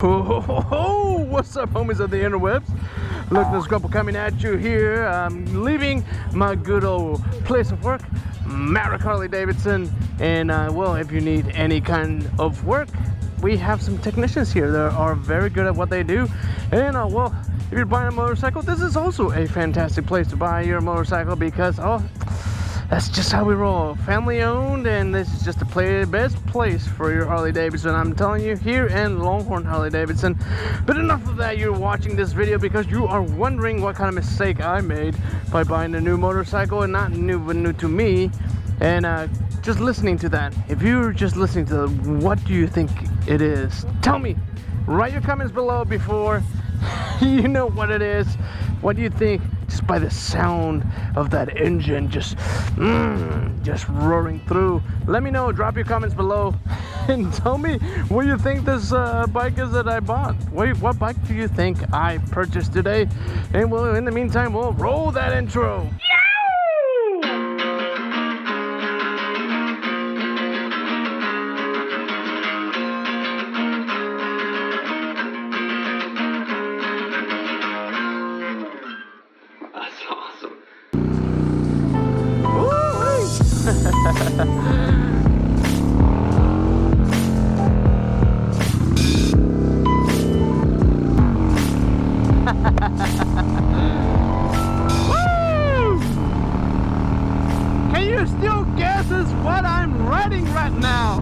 Oh, what's up, homies of the interwebs? Lugnuts.Guapo coming at you here. I'm leaving my good old place of work, Merrick Harley-Davidson, and well, if you need any kind of work, we have some technicians here that are very good at what they do. And well, if you're buying a motorcycle, this is also a fantastic place to buy your motorcycle because that's just how we roll. Family owned, and this is just the best place for your Harley Davidson. I'm telling you, here in Longhorn Harley Davidson. But enough of that. You're watching this video because you are wondering what kind of mistake I made by buying a new motorcycle, and not new to me, and just listening to that. If you're just listening to what do you think it is? Tell me. Write your comments below before you know what it is. What do you think? Just by the sound of that engine just roaring through. Let me know. Drop your comments below and tell me what you think this bike is that I bought. What bike do you think I purchased today? And well, in the meantime, we'll roll that intro. Can you still guess what I'm riding right now?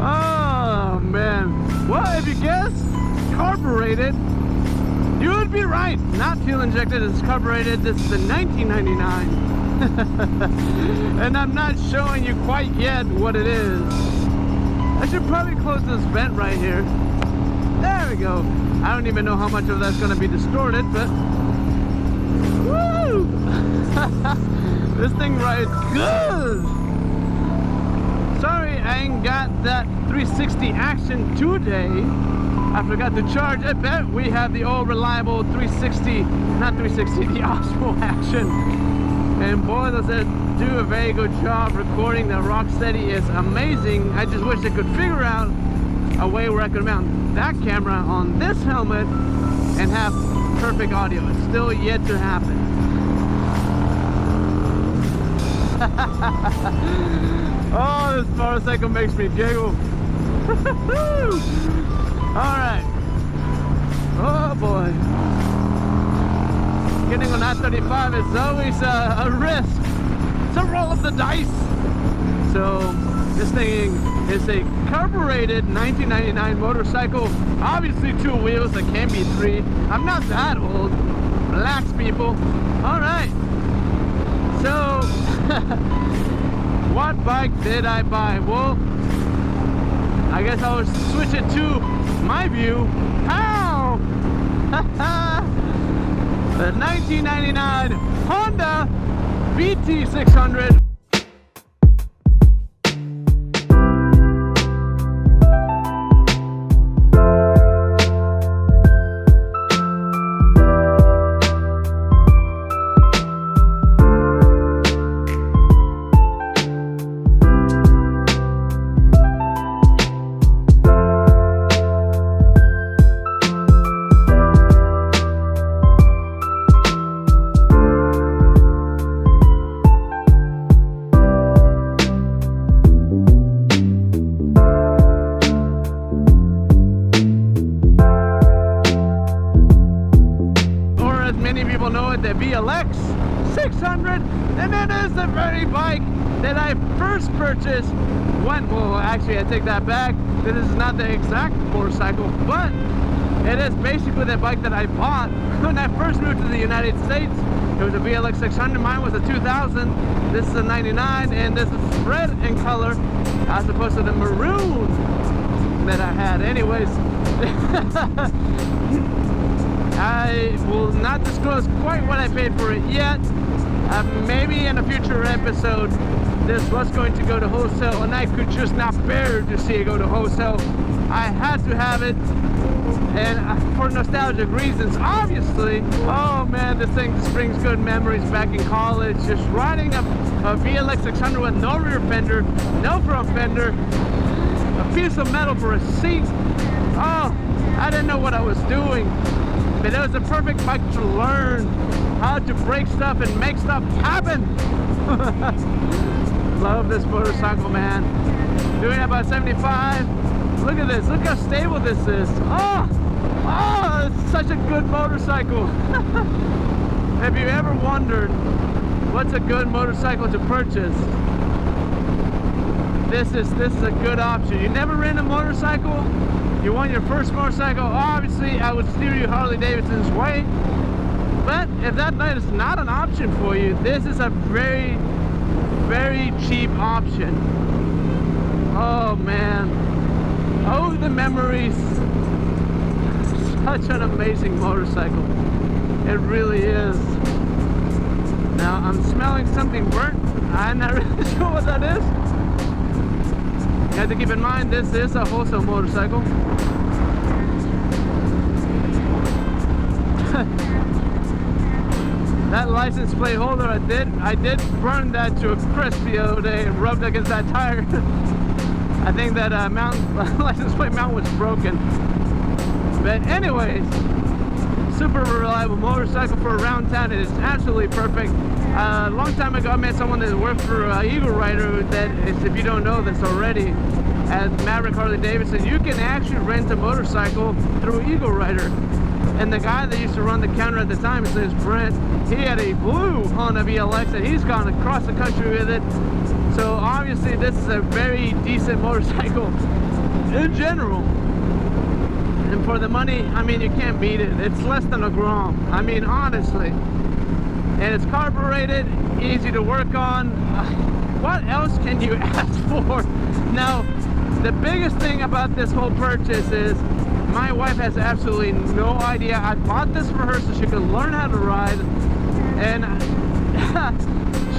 Oh man. Well, if you guess carbureted, you would be right. Not fuel injected, it's carbureted. This is the 1999. And I'm not showing you quite yet what it is. I should probably close this vent right here. There we go. I don't even know how much of that's going to be distorted, but woo! This thing rides good. Sorry I ain't got that 360 action today. I forgot to charge. I bet we have the old reliable 360, not 360, the Osmo action. And boy, does it do a very good job recording. The Rocksteady is amazing. I just wish I could figure out a way where I could mount that camera on this helmet and have perfect audio. It's still yet to happen. Oh, this motorcycle makes me giggle. Alright. Oh boy. Getting on I-35 is always a risk. It's a roll of the dice. So this thing is a carbureted 1999 motorcycle. Obviously 2 wheels, that can be 3. I'm not that old. Relax, people. Alright. So what bike did I buy? Well, I guess I'll switch it to my view. How? The 1999 Honda BT600. The VLX 600, and it is the very bike that I first purchased well, actually I take that back. This is not the exact motorcycle, but it is basically the bike that I bought when I first moved to the United States. It was a VLX 600. Mine was a 2000. This is a 99, and this is red in color as opposed to the maroon that I had. Anyways, I will not disclose quite what I paid for it yet. Maybe in a future episode, this was going to go to wholesale, and I could just not bear to see it go to wholesale. I had to have it, and for nostalgic reasons, obviously. Oh man, this thing just brings good memories back in college. Just riding a VLX 600 with no rear fender, no front fender, a piece of metal for a seat. Oh, I didn't know what I was doing, but it was a perfect bike to learn how to break stuff and make stuff happen. Love this motorcycle, man. Doing about 75. Look at this. Look how stable this is. Oh, it's such a good motorcycle. Have you ever wondered what's a good motorcycle to purchase? This is a good option. You never rent a motorcycle, you want your first motorcycle, obviously I would steer you Harley Davidson's way. But if that is not an option for you, this is a very, very cheap option. Oh man, oh the memories. Such an amazing motorcycle. It really is. Now I'm smelling something burnt. I'm not really sure what that is. You have to keep in mind this is a wholesale motorcycle. That license plate holder, I did burn that to a crisp the other day and rubbed against that tire. I think that license plate mount was broken. But anyways, super reliable motorcycle for around town. It is absolutely perfect. A long time ago I met someone that worked for Eagle Rider that is, if you don't know this already, at Maverick Harley Davidson, you can actually rent a motorcycle through Eagle Rider. And the guy that used to run the counter at the time, his name is Brent, he had a blue Honda VLX and he's gone across the country with it. So obviously this is a very decent motorcycle in general. And for the money, I mean, you can't beat it. It's less than a Grom. I mean, honestly. And it's carbureted, easy to work on. What else can you ask for? Now, the biggest thing about this whole purchase is my wife has absolutely no idea. I bought this for her so she could learn how to ride. And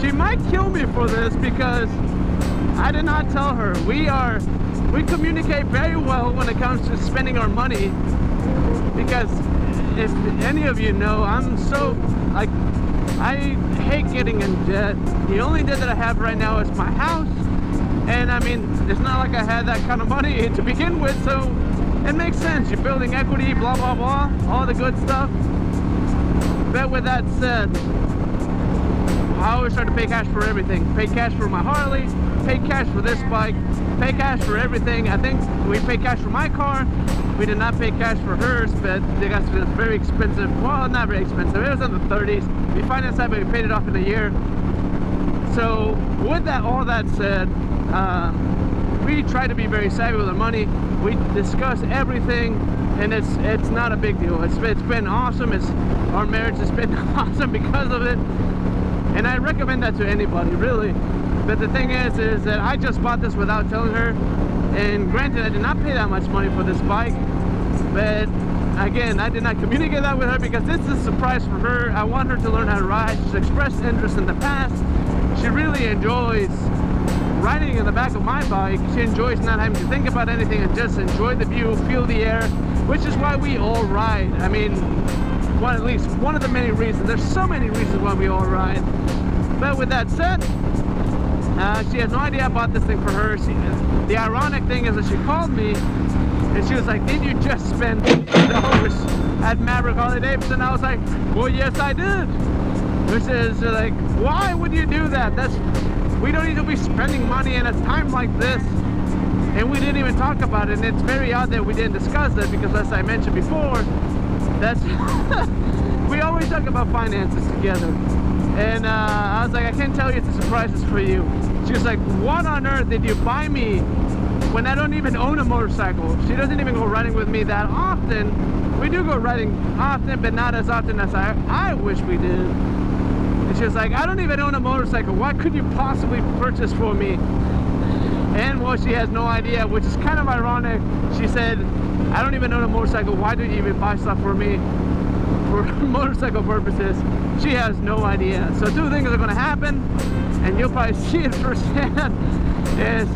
she might kill me for this because I did not tell her. We communicate very well when it comes to spending our money, because if any of you know, I'm so, like, I hate getting in debt. The only debt that I have right now is my house, and I mean, it's not like I had that kind of money to begin with, so it makes sense. You're building equity, blah blah blah, all the good stuff. But with that said, I always try to pay cash for everything. Pay cash for my Harley, pay cash for this bike, pay cash for everything. I think we paid cash for my car. We did not pay cash for hers, but they got very expensive. Well, not very expensive. It was in the 30s. We financed that, but we paid it off in a year. So with that, all that said, we try to be very savvy with our money. We discuss everything, and it's not a big deal. It's been awesome. Our marriage has been awesome because of it. And I recommend that to anybody, really. But the thing is that I just bought this without telling her. And granted, I did not pay that much money for this bike. But again, I did not communicate that with her because this is a surprise for her. I want her to learn how to ride. She's expressed interest in the past. She really enjoys riding in the back of my bike. She enjoys not having to think about anything and just enjoy the view, feel the air, which is why we all ride. I mean, at least one of the many reasons. There's so many reasons why we all ride. But with that said, she has no idea I bought this thing for her. The ironic thing is that she called me and she was like, "Did you just spend $100 at Maverick Harley Davidson?" I was like, "Well, yes, I did." Which is like, why would you do that? We don't need to be spending money in a time like this. And we didn't even talk about it. And it's very odd that we didn't discuss it because, as I mentioned before, we always talk about finances together. And I was like, I can't tell you, it's a surprise for you. She was like, what on earth did you buy me when I don't even own a motorcycle? She doesn't even go riding with me that often. We do go riding often, but not as often as I wish we did. And she was like, I don't even own a motorcycle. What could you possibly purchase for me? And well, she has no idea, which is kind of ironic. She said, I don't even own a motorcycle. Why do you even buy stuff for me for motorcycle purposes? She has no idea. So two things are going to happen, and you'll probably see it firsthand, is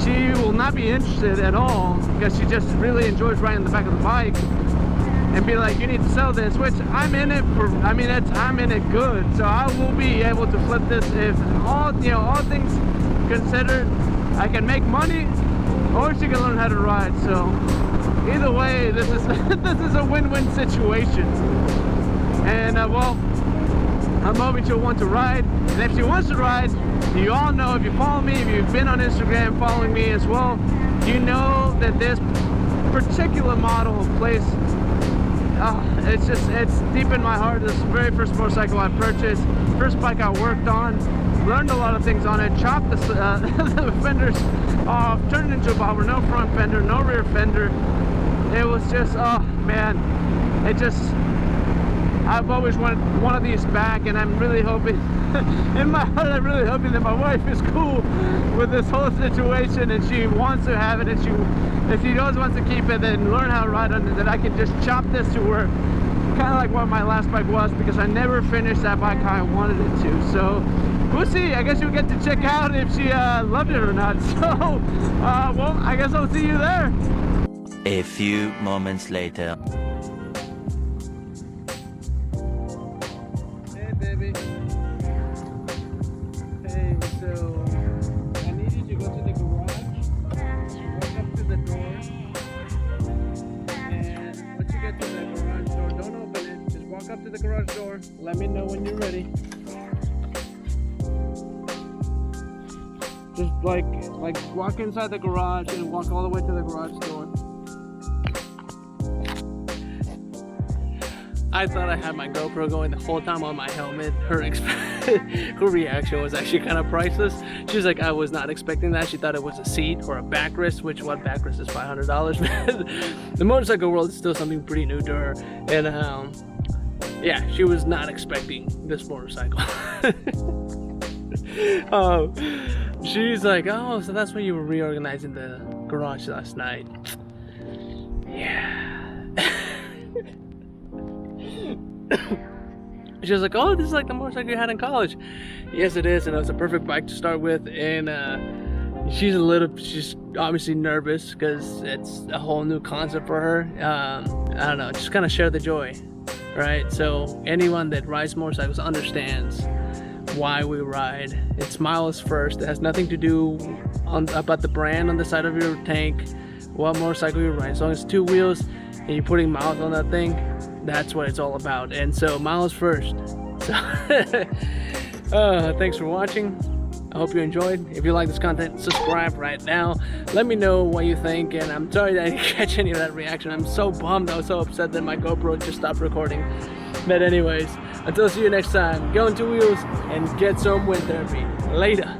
she will not be interested at all because she just really enjoys riding the back of the bike and be like, you need to sell this, which I'm in it for, I'm in it good. So I will be able to flip this if all things considered. I can make money or she can learn how to ride. So either way, this is this is a win-win situation. And well, I'm hoping she'll want to ride. And if she wants to ride, you all know, if you follow me, if you've been on Instagram following me as well, you know that this particular model plays, it's deep in my heart. This is the very first motorcycle I purchased, first bike I worked on, learned a lot of things on it, chopped the, the fenders off, turned it into a bobber, no front fender, no rear fender. It was just, oh man, it just, I've always wanted one of these back, and I'm really hoping, in my heart, I'm really hoping that my wife is cool with this whole situation and she wants to have it, and if she does wants to keep it, then learn how to ride on it, that I can just chop this to her, kind of like what my last bike was, because I never finished that bike how I wanted it to. So we'll see. I guess you'll get to check out if she loved it or not. So well, I guess I'll see you there. A few moments later. Hey baby. Hey, so I need you to go to the garage, walk up to the door, and once you get to the garage door, don't open it, just walk up to the garage door, let me know when you're ready. Just like walk inside the garage and walk all the way to the garage door. I thought I had my GoPro going the whole time on my helmet. Her reaction was actually kind of priceless. She was like, I was not expecting that. She thought it was a seat or a backrest, which one backrest is $500. The motorcycle world is still something pretty new to her. And yeah, she was not expecting this motorcycle. She's like, oh, so that's when you were reorganizing the garage last night. Yeah. She was like, oh, this is like the motorcycle you had in college. Yes, it is, and it was a perfect bike to start with. And she's obviously nervous because it's a whole new concept for her. I don't know, just kind of share the joy, right? So anyone that rides motorcycles understands why we ride. It's miles first. It has nothing to do about the brand on the side of your tank, what motorcycle you ride. As long as it's two wheels and you're putting miles on that thing, that's what it's all about. And so miles first. So thanks for watching. I hope you enjoyed. If you like this content, subscribe right now. Let me know what you think, and I'm sorry that I didn't catch any of that reaction. I'm so bummed. I was so upset that my GoPro just stopped recording. But anyways, until see you next time, go on two wheels and get some wind therapy. Later.